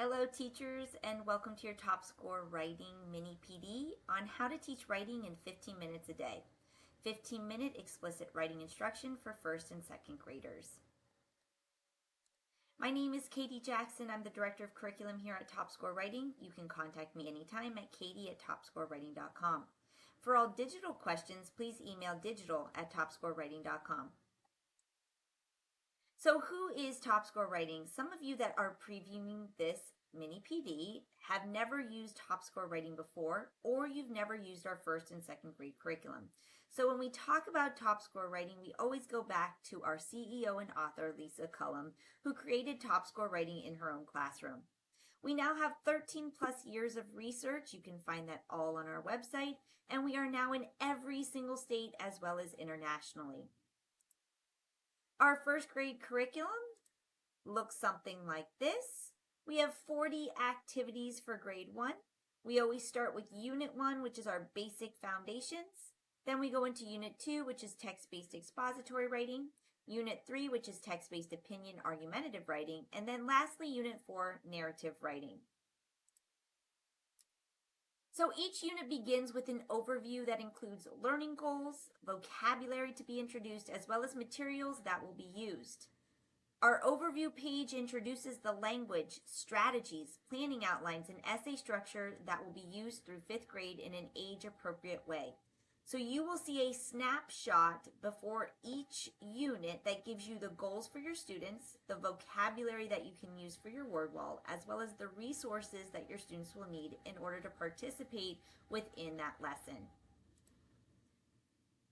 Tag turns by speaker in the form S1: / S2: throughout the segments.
S1: Hello teachers, and welcome to your Topscore Writing Mini PD on how to teach writing in 15 minutes a day. 15-minute explicit writing instruction for first and second graders. My name is Katie Jackson. I'm the Director of Curriculum here at Topscore Writing. You can contact me anytime at katie@topscorewriting.com. For all digital questions, please email digital@topscorewriting.com. So who is Topscore Writing? Some of you that are previewing this mini PD have never used Topscore Writing before, or you've never used our first and second grade curriculum. So when we talk about Topscore Writing, we always go back to our CEO and author, Lisa Cullum, who created Topscore Writing in her own classroom. We now have 13 plus years of research. You can find that all on our website, and we are now in every single state as well as internationally. Our first grade curriculum looks something like this. We have 40 activities for grade 1. We always start with Unit 1, which is our basic foundations. Then we go into Unit 2, which is text-based expository writing. Unit 3, which is text-based opinion argumentative writing. And then lastly, Unit 4, narrative writing. So each unit begins with an overview that includes learning goals, vocabulary to be introduced, as well as materials that will be used. Our overview page introduces the language, strategies, planning outlines, and essay structure that will be used through 5th grade in an age-appropriate way. So you will see a snapshot before each unit that gives you the goals for your students, the vocabulary that you can use for your word wall, as well as the resources that your students will need in order to participate within that lesson.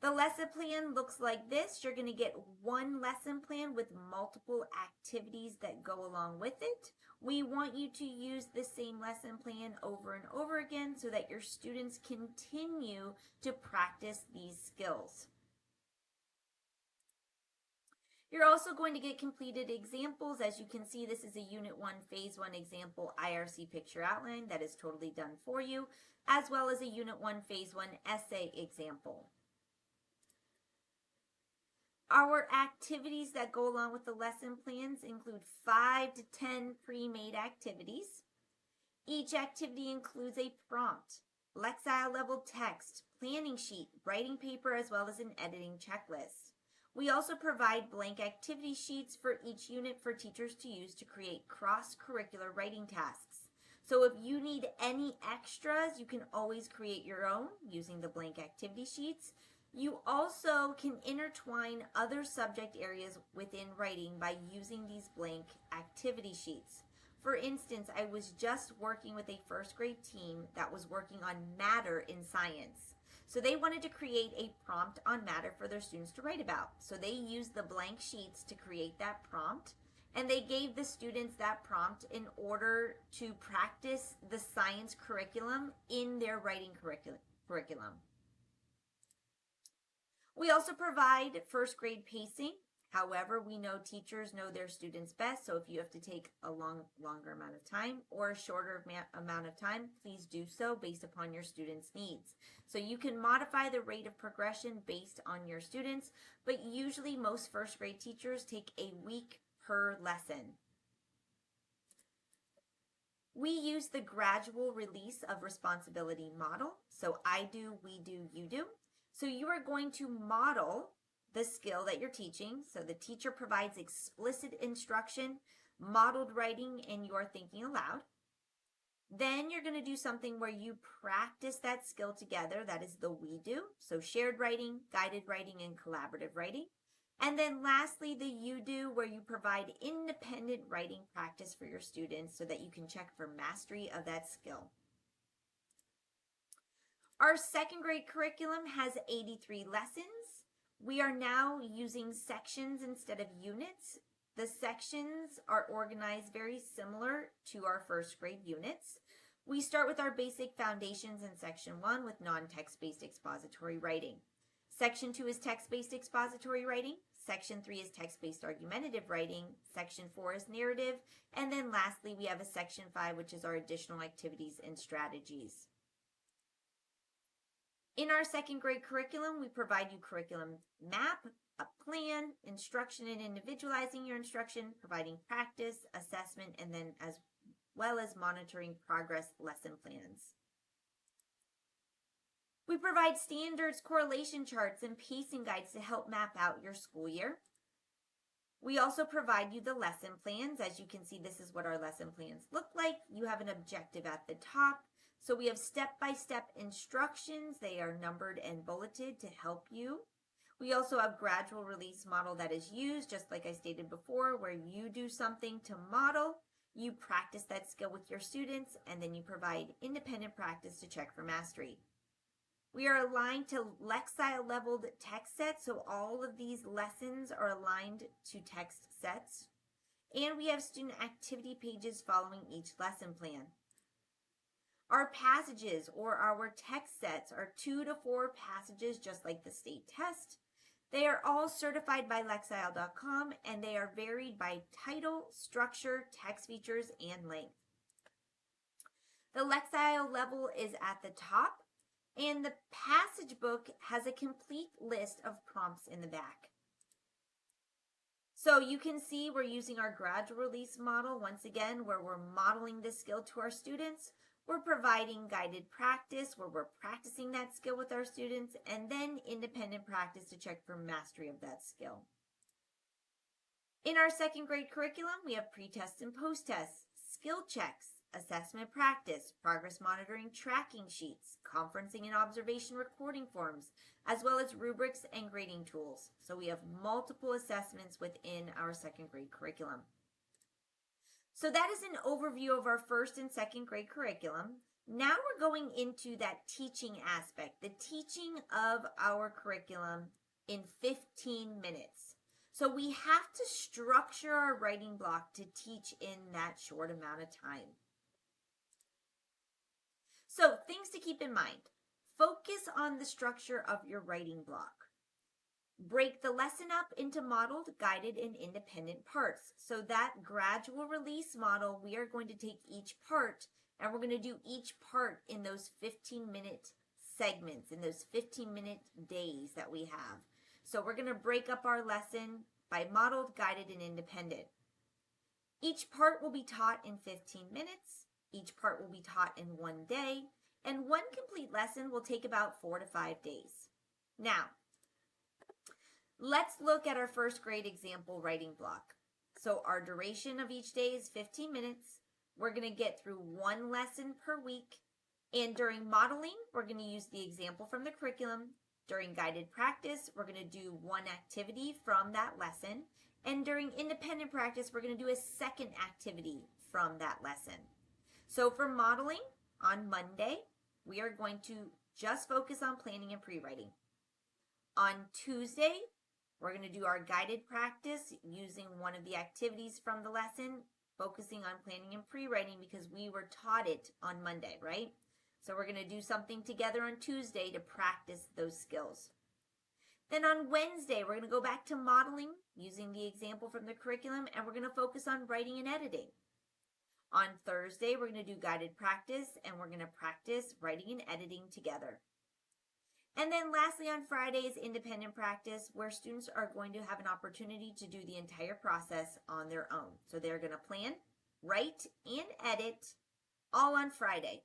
S1: The lesson plan looks like this. You're going to get one lesson plan with multiple activities that go along with it. We want you to use the same lesson plan over and over again so that your students continue to practice these skills. You're also going to get completed examples. As you can see, this is a Unit 1 Phase 1 example IRC picture outline that is totally done for you, as well as a Unit 1 Phase 1 essay example. Our activities that go along with the lesson plans include 5 to 10 pre-made activities. Each activity includes a prompt, Lexile level text, planning sheet, writing paper, as well as an editing checklist. We also provide blank activity sheets for each unit for teachers to use to create cross-curricular writing tasks. So if you need any extras, you can always create your own using the blank activity sheets. You also can intertwine other subject areas within writing by using these blank activity sheets. For instance, I was just working with a first grade team that was working on matter in science. So they wanted to create a prompt on matter for their students to write about. So they used the blank sheets to create that prompt, and they gave the students that prompt in order to practice the science curriculum in their writing curriculum. We also provide first grade pacing. However, we know teachers know their students best, so if you have to take a longer amount of time or a shorter amount of time, please do so based upon your students' needs. So you can modify the rate of progression based on your students, but usually most first grade teachers take a week per lesson. We use the gradual release of responsibility model. So I do, we do, you do. So you are going to model the skill that you're teaching. So the teacher provides explicit instruction, modeled writing, and you are thinking aloud. Then you're going to do something where you practice that skill together. That is the we do. So shared writing, guided writing, and collaborative writing. And then lastly, the you do, where you provide independent writing practice for your students so that you can check for mastery of that skill. Our second grade curriculum has 83 lessons. We are now using sections instead of units. The sections are organized very similar to our first grade units. We start with our basic foundations in Section 1 with non-text-based expository writing. Section 2 is text-based expository writing. Section 3 is text-based argumentative writing. Section 4 is narrative. And then lastly, we have a Section 5, which is our additional activities and strategies. In our second grade curriculum, we provide you curriculum map, a plan, instruction and individualizing your instruction, providing practice, assessment, and then as well as monitoring progress lesson plans. We provide standards, correlation charts, and pacing guides to help map out your school year. We also provide you the lesson plans. As you can see, this is what our lesson plans look like. You have an objective at the top. So we have step-by-step instructions. They are numbered and bulleted to help you. We also have gradual release model that is used, just like I stated before, where you do something to model, you practice that skill with your students, and then you provide independent practice to check for mastery. We are aligned to Lexile leveled text sets, so all of these lessons are aligned to text sets. And we have student activity pages following each lesson plan. Our passages or our text sets are 2 to 4 passages, just like the state test. They are all certified by Lexile.com, and they are varied by title, structure, text features, and length. The Lexile level is at the top, and the passage book has a complete list of prompts in the back. So you can see we're using our gradual release model once again, where we're modeling this skill to our students. We're providing guided practice where we're practicing that skill with our students, and then independent practice to check for mastery of that skill. In our second grade curriculum, we have pre-tests and post-tests, skill checks, assessment practice, progress monitoring tracking sheets, conferencing and observation recording forms, as well as rubrics and grading tools. So we have multiple assessments within our second grade curriculum. So that is an overview of our first and second grade curriculum. Now we're going into that teaching aspect, the teaching of our curriculum in 15 minutes. So we have to structure our writing block to teach in that short amount of time. So things to keep in mind. Focus on the structure of your writing block. Break the lesson up into modeled, guided, and independent parts. So that gradual release model, we are going to take each part and we're going to do each part in those 15-minute segments, in those 15-minute days that we have. So we're going to break up our lesson by modeled, guided, and independent. Each part will be taught in 15 minutes. Each part will be taught in 1 day, and one complete lesson will take about 4 to 5 days. Now, let's look at our first grade example writing block. So our duration of each day is 15 minutes. We're going to get through 1 lesson per week, and during modeling, we're going to use the example from the curriculum. During guided practice, we're going to do 1 activity from that lesson, and during independent practice, we're going to do a second activity from that lesson. So for modeling, on Monday, we are going to just focus on planning and pre-writing. On Tuesday, we're going to do our guided practice using one of the activities from the lesson, focusing on planning and pre-writing because we were taught it on Monday, right? So we're going to do something together on Tuesday to practice those skills. Then on Wednesday, we're going to go back to modeling using the example from the curriculum, and we're going to focus on writing and editing. On Thursday, we're going to do guided practice, and we're going to practice writing and editing together. And then lastly, on Friday is independent practice, where students are going to have an opportunity to do the entire process on their own. So they're going to plan, write, and edit all on Friday.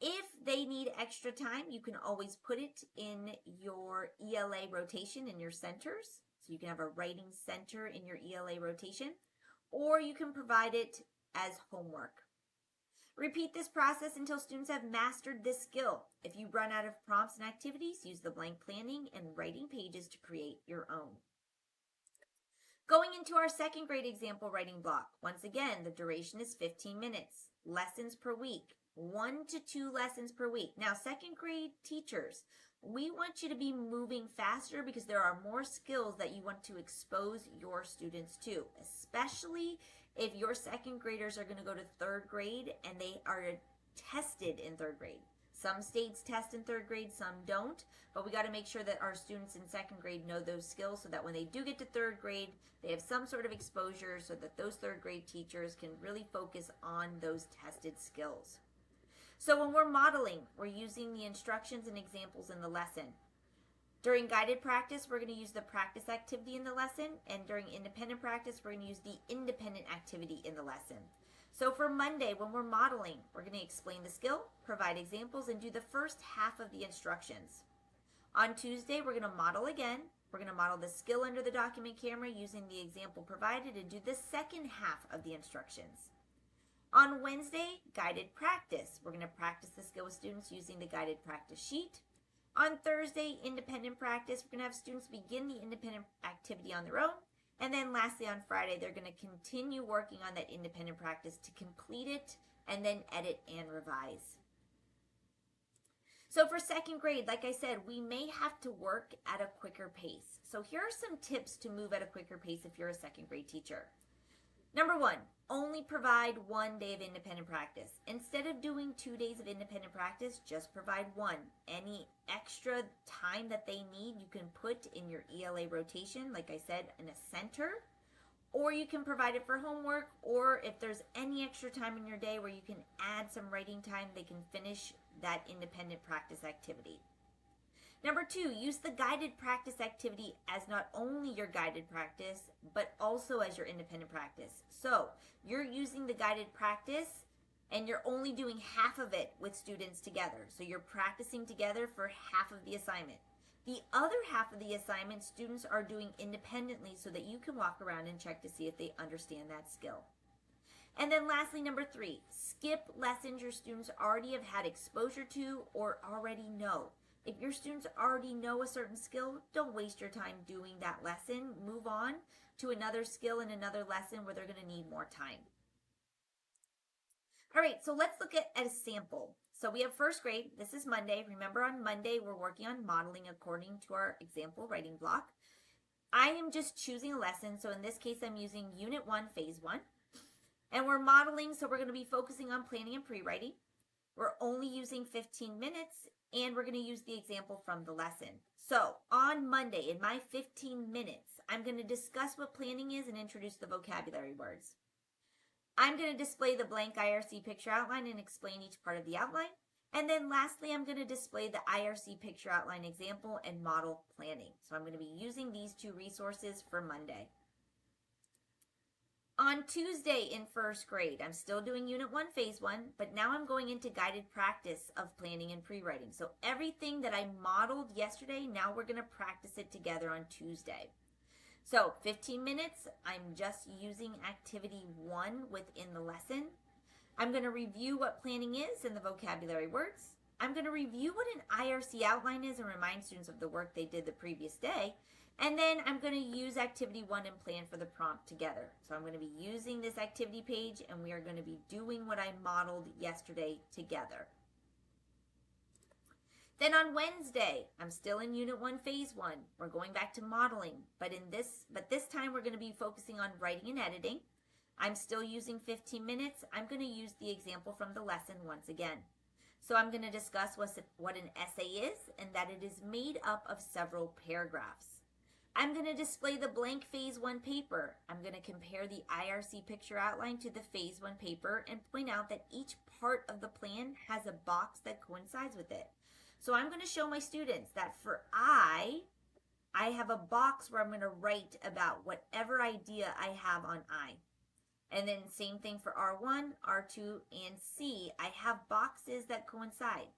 S1: If they need extra time, you can always put it in your ELA rotation in your centers. So you can have a writing center in your ELA rotation, or you can provide it as homework. Repeat this process until students have mastered this skill. If you run out of prompts and activities, use the blank planning and writing pages to create your own. Going into our second grade example writing block, once again, the duration is 15 minutes, lessons per week, 1 to 2 lessons per week. Now, second grade teachers, we want you to be moving faster because there are more skills that you want to expose your students to, especially if your second graders are going to go to third grade and they are tested in third grade. Some states test in third grade, some don't, but we got to make sure that our students in second grade know those skills so that when they do get to third grade, they have some sort of exposure so that those third grade teachers can really focus on those tested skills. So when we're modeling, we're using the instructions and examples in the lesson. During guided practice, we're going to use the practice activity in the lesson, and during independent practice, we're going to use the independent activity in the lesson. So for Monday, when we're modeling, we're going to explain the skill, provide examples, and do the first half of the instructions. On Tuesday, we're going to model again. We're going to model the skill under the document camera using the example provided and do the second half of the instructions. On Wednesday, guided practice. We're going to practice the skill with students using the guided practice sheet. On Thursday, independent practice. We're going to have students begin the independent activity on their own. And then lastly, on Friday, they're going to continue working on that independent practice to complete it and then edit and revise. So for second grade, like I said, we may have to work at a quicker pace. So here are some tips to move at a quicker pace if you're a second grade teacher. Number one, only provide 1 day of independent practice. Instead of doing 2 days of independent practice, just provide one. Any extra time that they need, you can put in your ELA rotation, like I said, in a center, or you can provide it for homework, or if there's any extra time in your day where you can add some writing time, they can finish that independent practice activity. Number two, use the guided practice activity as not only your guided practice, but also as your independent practice. So you're using the guided practice and you're only doing half of it with students together. So you're practicing together for half of the assignment. The other half of the assignment, students are doing independently so that you can walk around and check to see if they understand that skill. And then lastly, number three, skip lessons your students already have had exposure to or already know. If your students already know a certain skill, don't waste your time doing that lesson. Move on to another skill in another lesson where they're going to need more time. All right, so let's look at a sample. So we have first grade. This is Monday. Remember, on Monday, we're working on modeling according to our example writing block. I am just choosing a lesson. So in this case, I'm using Unit 1, Phase 1. And we're modeling, so we're going to be focusing on planning and pre-writing. We're only using 15 minutes, and we're going to use the example from the lesson. So on Monday, in my 15 minutes, I'm going to discuss what planning is and introduce the vocabulary words. I'm going to display the blank IRC picture outline and explain each part of the outline. And then lastly, I'm going to display the IRC picture outline example and model planning. So I'm going to be using these two resources for Monday. On Tuesday in first grade, I'm still doing Unit 1, Phase 1, but now I'm going into guided practice of planning and pre-writing. So everything that I modeled yesterday, now we're going to practice it together on Tuesday. So 15 minutes, I'm just using activity 1 within the lesson. I'm going to review what planning is and the vocabulary words. I'm going to review what an IRC outline is and remind students of the work they did the previous day. And then I'm going to use activity 1 and plan for the prompt together. So I'm going to be using this activity page and we are going to be doing what I modeled yesterday together. Then on Wednesday, I'm still in Unit 1, Phase 1. We're going back to modeling, but this time we're going to be focusing on writing and editing. I'm still using 15 minutes. I'm going to use the example from the lesson once again. So I'm going to discuss what an essay is and that it is made up of several paragraphs. I'm going to display the blank Phase 1 paper. I'm going to compare the IRC picture outline to the Phase 1 paper and point out that each part of the plan has a box that coincides with it. So I'm going to show my students that for I have a box where I'm going to write about whatever idea I have on I. And then same thing for R1, R2, and C. I have boxes that coincide.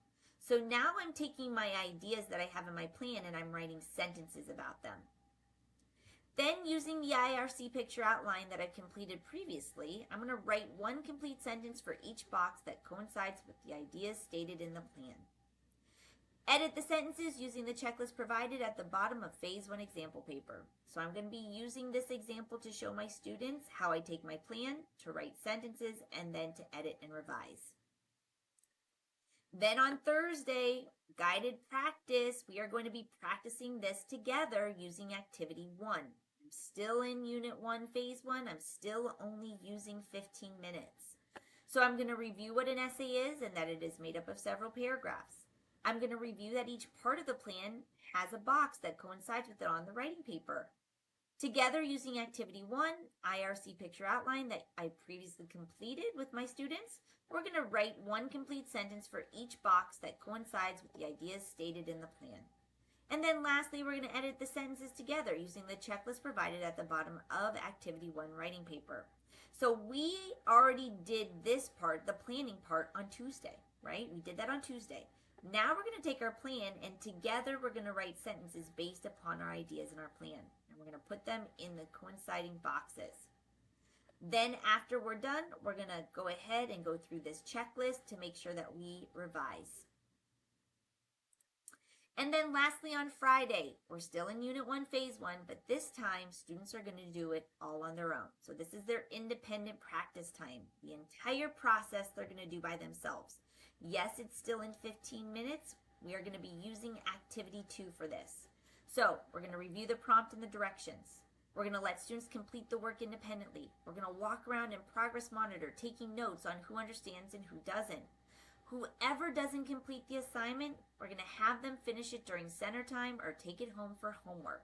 S1: So now I'm taking my ideas that I have in my plan and I'm writing sentences about them. Then using the IRC picture outline that I've completed previously, I'm going to write one complete sentence for each box that coincides with the ideas stated in the plan. Edit the sentences using the checklist provided at the bottom of Phase 1 example paper. So I'm going to be using this example to show my students how I take my plan to write sentences and then to edit and revise. Then on Thursday, guided practice, we are going to be practicing this together using activity 1. I'm still in Unit 1, Phase 1. I'm still only using 15 minutes. So I'm going to review what an essay is and that it is made up of several paragraphs. I'm going to review that each part of the plan has a box that coincides with it on the writing paper. Together, using activity 1, IRC picture outline that I previously completed with my students, we're going to write one complete sentence for each box that coincides with the ideas stated in the plan. And then lastly, we're going to edit the sentences together using the checklist provided at the bottom of activity 1 writing paper. So we already did this part, the planning part, on Tuesday, right? We did that on Tuesday. Now we're going to take our plan and together we're going to write sentences based upon our ideas in our plan. And we're going to put them in the coinciding boxes. Then after we're done, we're going to go ahead and go through this checklist to make sure that we revise. And then lastly, on Friday, we're still in Unit 1, Phase 1, but this time students are going to do it all on their own. So this is their independent practice time. The entire process they're going to do by themselves. Yes, it's still in 15 minutes. We are going to be using Activity 2 for this. So we're going to review the prompt and the directions. We're going to let students complete the work independently. We're going to walk around and progress monitor, taking notes on who understands and who doesn't. Whoever doesn't complete the assignment, we're going to have them finish it during center time or take it home for homework.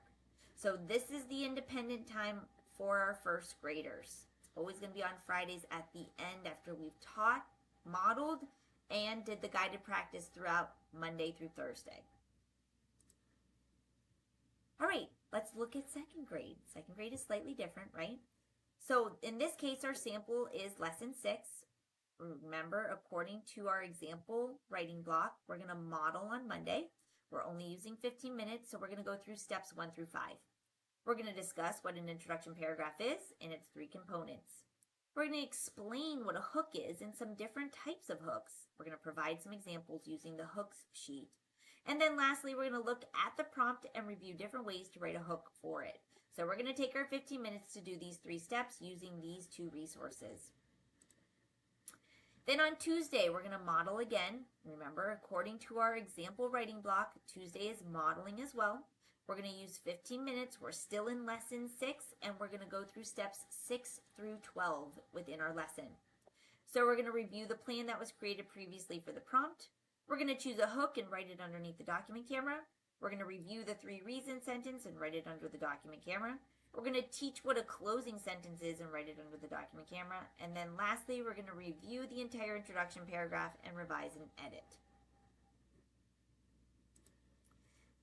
S1: So this is the independent time for our first graders. It's always going to be on Fridays at the end after we've taught, modeled, and did the guided practice throughout Monday through Thursday. All right, let's look at second grade. Second grade is slightly different, right? So in this case, our sample is Lesson 6. Remember, according to our example writing block, we're going to model on Monday. We're only using 15 minutes, so we're going to go through steps 1 through 5. We're going to discuss what an introduction paragraph is and its 3 components. We're going to explain what a hook is and some different types of hooks. We're going to provide some examples using the hooks sheet. And then lastly, we're going to look at the prompt and review different ways to write a hook for it. So we're going to take our 15 minutes to do these 3 steps using these 2 resources. Then on Tuesday, we're going to model again. Remember, according to our example writing block, Tuesday is modeling as well. We're going to use 15 minutes. We're still in Lesson 6, and we're going to go through steps 6 through 12 within our lesson. So we're going to review the plan that was created previously for the prompt. We're going to choose a hook and write it underneath the document camera. We're going to review the 3 reasons sentence and write it under the document camera. We're going to teach what a closing sentence is and write it under the document camera. And then lastly, we're going to review the entire introduction paragraph and revise and edit.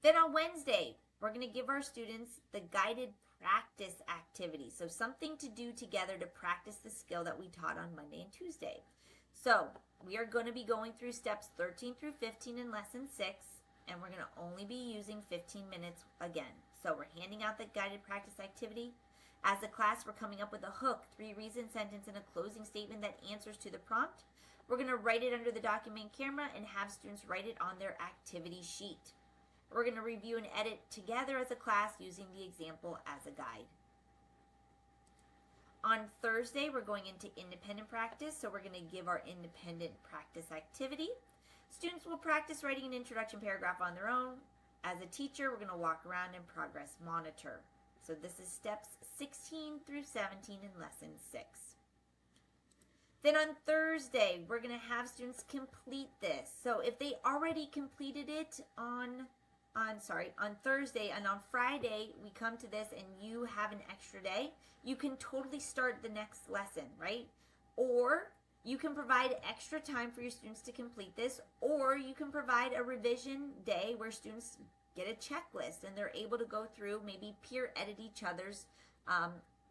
S1: Then on Wednesday, we're going to give our students the guided practice activity. So something to do together to practice the skill that we taught on Monday and Tuesday. So we are going to be going through steps 13 through 15 in Lesson 6, and we're going to only be using 15 minutes again. So we're handing out the guided practice activity. As a class, we're coming up with a hook, 3 reason sentence, and a closing statement that answers to the prompt. We're going to write it under the document camera and have students write it on their activity sheet. We're going to review and edit together as a class using the example as a guide. On Thursday, we're going into independent practice, so we're going to give our independent practice activity. Students will practice writing an introduction paragraph on their own. As a teacher, we're going to walk around and progress monitor. So this is steps 16 through 17 in Lesson 6. Then on Thursday, we're going to have students complete this. So if they already completed it on Thursday, and on Friday we come to this and you have an extra day, you can totally start the next lesson, right? Or you can provide extra time for your students to complete this, or you can provide a revision day where students get a checklist and they're able to go through, maybe peer edit each other's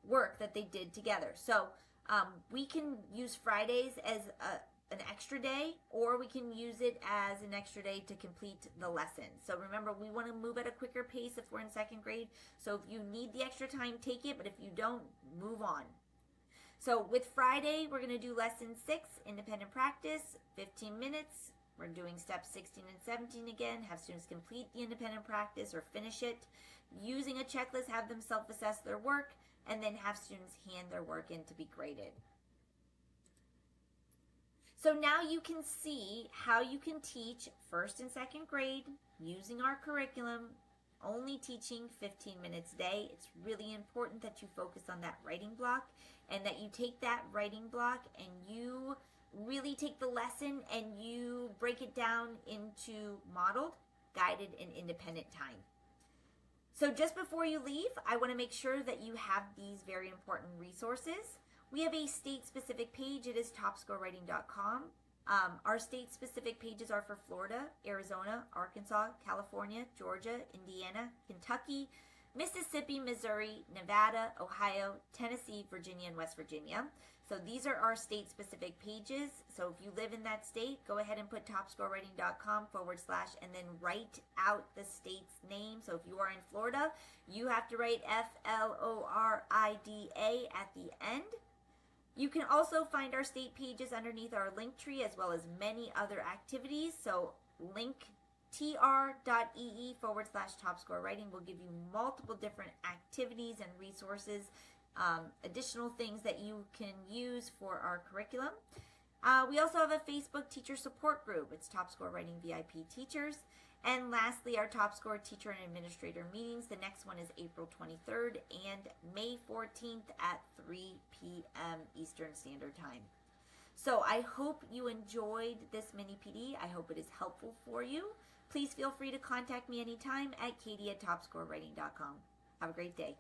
S1: work that they did together. So we can use Fridays as an extra day, or we can use it as an extra day to complete the lesson. So remember, we want to move at a quicker pace if we're in second grade. So if you need the extra time, take it, but if you don't, move on. So with Friday, we're going to do Lesson 6, independent practice, 15 minutes. We're doing steps 16 and 17 again. Have students complete the independent practice or finish it. Using a checklist, have them self-assess their work, and then have students hand their work in to be graded. So now you can see how you can teach first and second grade using our curriculum, only teaching 15 minutes a day. It's really important that you focus on that writing block and that you take that writing block and you really take the lesson and you break it down into modeled, guided, and independent time. So just before you leave, I want to make sure that you have these very important resources. We have a state-specific page. It is topscorewriting.com. Our state-specific pages are for Florida, Arizona, Arkansas, California, Georgia, Indiana, Kentucky, Mississippi, Missouri, Nevada, Ohio, Tennessee, Virginia, and West Virginia. So these are our state-specific pages. So if you live in that state, go ahead and put topscorewriting.com / and then write out the state's name. So if you are in Florida, you have to write FLORIDA at the end. You can also find our state pages underneath our link tree, as well as many other activities. So link tr.ee / Topscore Writing will give you multiple different activities and resources, additional things that you can use for our curriculum. We also have a Facebook teacher support group. It's Topscore Writing VIP Teachers. And lastly, our Topscore teacher and administrator meetings. The next one is April 23rd and May 14th at 3 p.m. Eastern Standard Time. So I hope you enjoyed this mini PD. I hope it is helpful for you. Please feel free to contact me anytime at katie@topscorewriting.com. Have a great day.